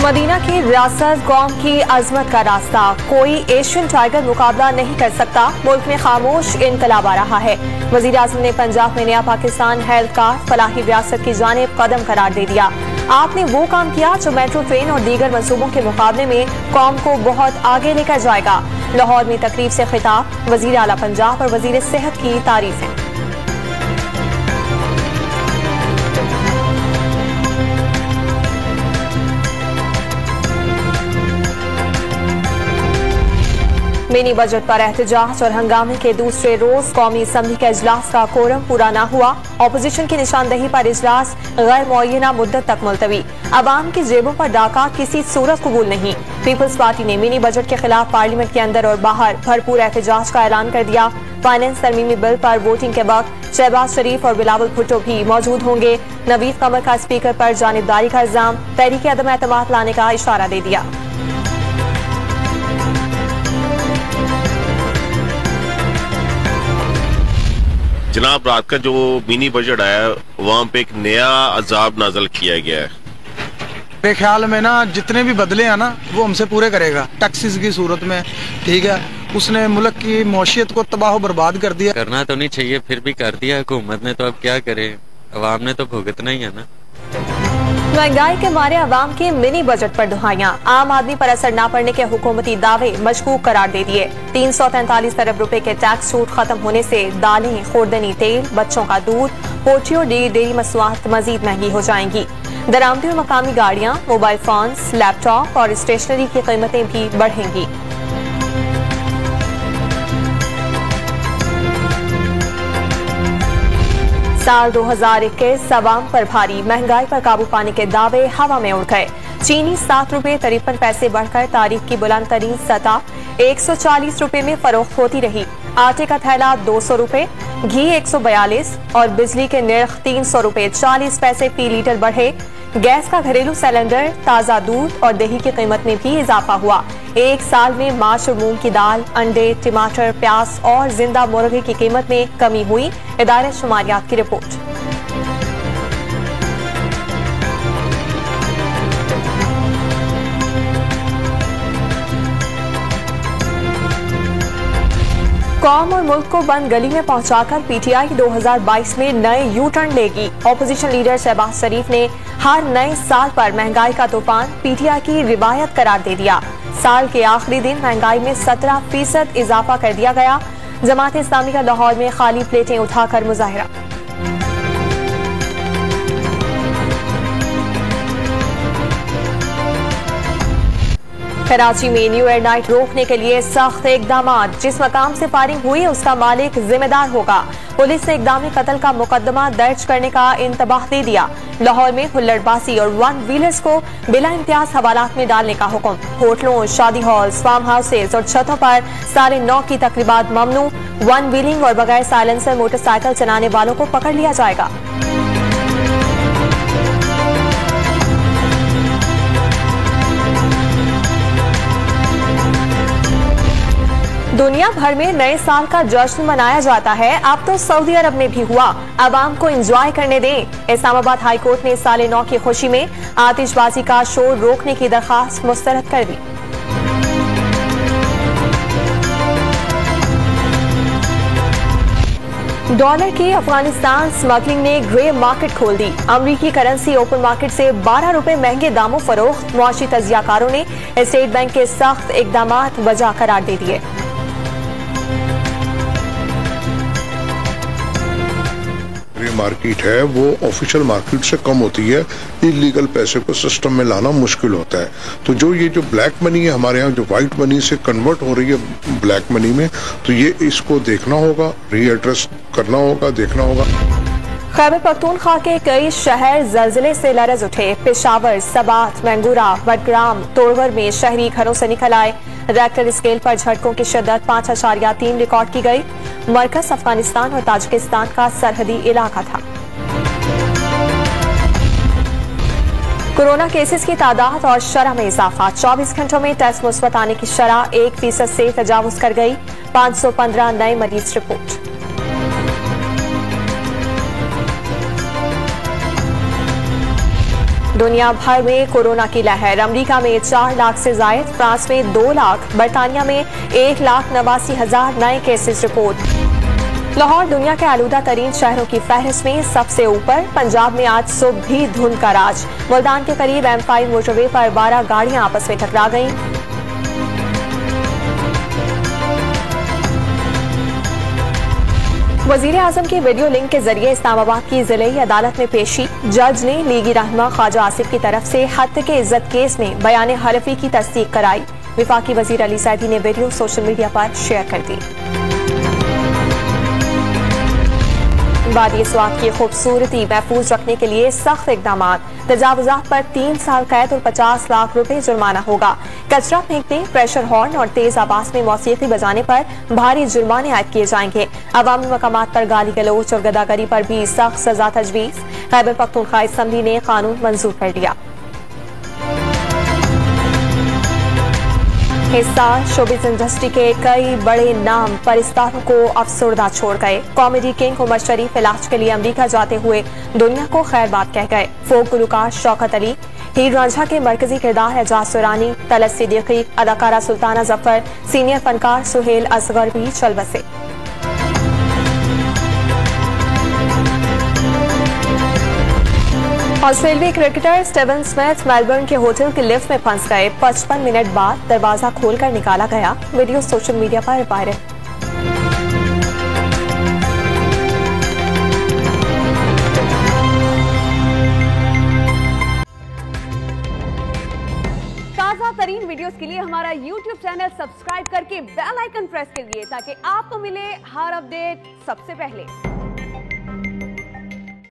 Medina की रियासत कौम की अजमत का रास्ता, कोई एशियन टाइगर मुकाबला नहीं कर सकता। मुल्क में खामोश इनकलाब आ रहा है। वजीर आजम ने पंजाब में नया पाकिस्तान हेल्थ कार्ड फलाही रियासत की जानिब कदम करार दे दिया। आपने वो काम किया जो मेट्रो ट्रेन और दीगर मंसूबों के मुकाबले में कौम को बहुत आगे लेकर जाएगा। लाहौर में तकरीब से खिताब, वजीर आला पंजाब और वजीर सेहत की तारीफें। मिनी बजट पर एहतजाज और हंगामे के दूसरे रोज कौमी असम्बली के इजलास का कोरम पूरा न हुआ। ऑपोजिशन की निशानदेही पर इजलास गैर मुअय्यना मुद्दत तक मुलतवी। अवाम की जेबों पर डाका किसी सूरत कबूल नहीं। पीपल्स पार्टी ने मिनी बजट के खिलाफ पार्लियामेंट के अंदर और बाहर भरपूर एहतजाज का ऐलान कर दिया। फाइनेंस तरमीमी बिल पर वोटिंग के वक्त शहबाज शरीफ और बिलावल भुट्टो भी मौजूद होंगे। नवीद कमर का स्पीकर पर जानिबदारी का इल्जाम, तहरीक अदम एतमाद लाने का इशारा दे दिया। जनाब, रात का जो मिनी बजट आया वहाँ पे एक नया अजाब नाजल किया गया है। मेरे ख्याल में ना जितने भी बदले हैं ना वो हमसे पूरे करेगा। टैक्सेस की सूरत में, ठीक है, उसने मुल्क की मौशियत को तबाह बर्बाद कर दिया। करना तो नहीं चाहिए, फिर भी कर दिया हुकूमत ने, तो अब क्या करे, अवाम ने तो भुगतना ही है ना। महंगाई के मारे अवाम के मिनी बजट पर दुहाइयां, आम आदमी पर असर न पड़ने के हुकूमती दावे मशकूक करार दे दिए। 343 अरब रुपए के टैक्स छूट खत्म होने से दालें, खुर्दनी तेल, बच्चों का दूध, पोल्ट्री और डेयरी मसनूआत मजीद महंगी हो जाएंगी। दरामदी और मकामी गाड़ियां, मोबाइल फोन्स, लैपटॉप और स्टेशनरी की कीमतें भी बढ़ेंगी। साल 2021 अवाम पर भारी, महंगाई पर काबू पाने के दावे हवा में उड़ गए। चीनी 7 रुपए 53 पैसे बढ़कर तारीख की बुलंद तरीन सतह 140 रुपए में फरोख्त होती रही। आटे का थैला 200 रुपए, घी 142 और बिजली के निर्ख 300 रुपए 40 पैसे फी लीटर बढ़े। गैस का घरेलू सिलेंडर, ताजा दूध और दही की कीमत में भी इजाफा हुआ। एक साल में माश और मूंग की दाल, अंडे, टमाटर, प्याज और जिंदा मुर्गे की कीमत में कमी हुई। इदारे शुमारियात की रिपोर्ट। कौम और मुल्क को बंद गली में पहुंचाकर पीटीआई 2022 में नए यू टर्न लेगी। ऑपोजिशन लीडर शहबाज शरीफ ने हर नए साल पर महंगाई का तूफान पीटीआई की रिवायत करार दे दिया। साल के आखिरी दिन महंगाई में 17% इजाफा कर दिया गया। जमात इस्लामी का लाहौर में खाली प्लेटें उठाकर मुजाहिरा। कराची में न्यू ईयर नाइट रोकने के लिए सख्त इकदाम। जिस मकाम से फायरिंग हुई उसका मालिक जिम्मेदार होगा। पुलिस ने इक़दाम कत्ल का मुकदमा दर्ज करने का इंतबाह दे दिया। लाहौर में हुल्लड़बाजी और वन व्हीलर्स को बिला इम्तियाज हवालात में डालने का हुक्म। होटलों, शादी हॉल्स, फार्म हाउसेज और छतों पर 9:30 की तकरीबात ममनू। वन व्हीलिंग और बगैर साइलेंसर मोटरसाइकिल चलाने वालों को पकड़ लिया जाएगा। दुनिया भर में नए साल का जश्न मनाया जाता है। अब तो सऊदी अरब में भी हुआ। अवाम को एंजॉय करने दें। इस्लामाबाद हाई कोर्ट ने साले 9 की खुशी में आतिशबाजी का शोर रोकने की दरखास्त मुस्तरद कर दी। डॉलर की अफगानिस्तान स्मगलिंग ने ग्रे मार्केट खोल दी। अमरीकी करेंसी ओपन मार्केट से 12 रुपए महंगे दामों फरोख्त। मुआशी तजियाकारों ने स्टेट बैंक के सख्त इकदामात वजह करार दे दिए। मार्केट है वो ऑफिशियल मार्केट से कम होती है। इलीगल पैसे को सिस्टम में लाना मुश्किल होता है। तो जो ये जो ब्लैक मनी है हमारे यहाँ, जो व्हाइट मनी से कन्वर्ट हो रही है ब्लैक मनी में, तो ये इसको देखना होगा, रीएड्रेस करना होगा, देखना होगा। खैबर पख्तूनख्वा के कई शहर जल्जले से लरज उठे। पेशावर, सबात, मैंगूरा, बडग्राम, तोड़वर में शहरी घरों से निकल आए। रेक्टर स्केल पर झटकों की शिद्दत 5.3 रिकॉर्ड की गई। मरकज अफगानिस्तान और ताजिकिस्तान का सरहदी इलाका था। कोरोना केसेस की तादाद और शरह में इजाफा। 24 घंटों में टेस्ट मुस्बत आने की शरह 1% से तजावुज कर गई। 515 नए मरीज रिपोर्ट। दुनिया भर में कोरोना की लहर। अमेरिका में 4 लाख से जायद, फ्रांस में 2 लाख, बरतानिया में 1,89,000 नए केसेस रिपोर्ट। लाहौर दुनिया के आलूदा तरीन शहरों की फहरिस्त में सबसे ऊपर। पंजाब में आज सुबह भी धुंध का राज। मुल्तान के करीब M5 मोटरवे पर 12 गाड़ियां आपस में टकरा गईं। वजीर आजम की वीडियो लिंक के जरिए इस्लामाबाद की जिले अदालत में पेशी। जज ने लीगी रहनुमा ख्वाजा आसिफ की तरफ से हत्या के इज्जत केस में बयान हलफी की तस्दीक कराई। विफाकी वजीर अली सैदी ने वीडियो सोशल मीडिया पर शेयर कर दी। वादी स्वात की खूबसूरती महफूज रखने के लिए सख्त इकदाम। तजावुजात पर 3 साल कैद और 50 लाख रुपए जुर्माना होगा। कचरा फेंकने, प्रेशर हॉर्न और तेज आवाज में मौसीकी बजाने पर भारी जुर्माने आयद किए जाएंगे। अवामी मकामात पर गाली गलौच और गदागरी पर भी सख्त सजा तजवीज। खैबर पख्तूनख्वा असम्बली ने कानून मंजूर कर लिया। इस साल शोबिज़ इंडस्ट्री के कई बड़े नाम परिस्तारों को अफसरदा छोड़ गए। कॉमेडी किंग उमर शरीफ इलाज के लिए अमेरिका जाते हुए दुनिया को खैरबाद कह गए। फोक गुलकार शौकत अली, हीर रांझा के मरकजी किरदार एजाज सुरानी, तलत सिद्दीकी, अदाकारा सुल्ताना जफर, सीनियर फनकार सुहेल असगर भी चल बसे। ऑस्ट्रेलियाई क्रिकेटर स्टीवन स्मिथ मेलबर्न के होटल के लिफ्ट में फंस गए। 55 मिनट बाद दरवाजा खोलकर निकाला गया। वीडियो सोशल मीडिया पर वायरल। ताजा तरीन वीडियोस के लिए हमारा YouTube चैनल सब्सक्राइब करके बेल आइकन प्रेस कीजिए ताकि आपको मिले हर अपडेट सबसे पहले।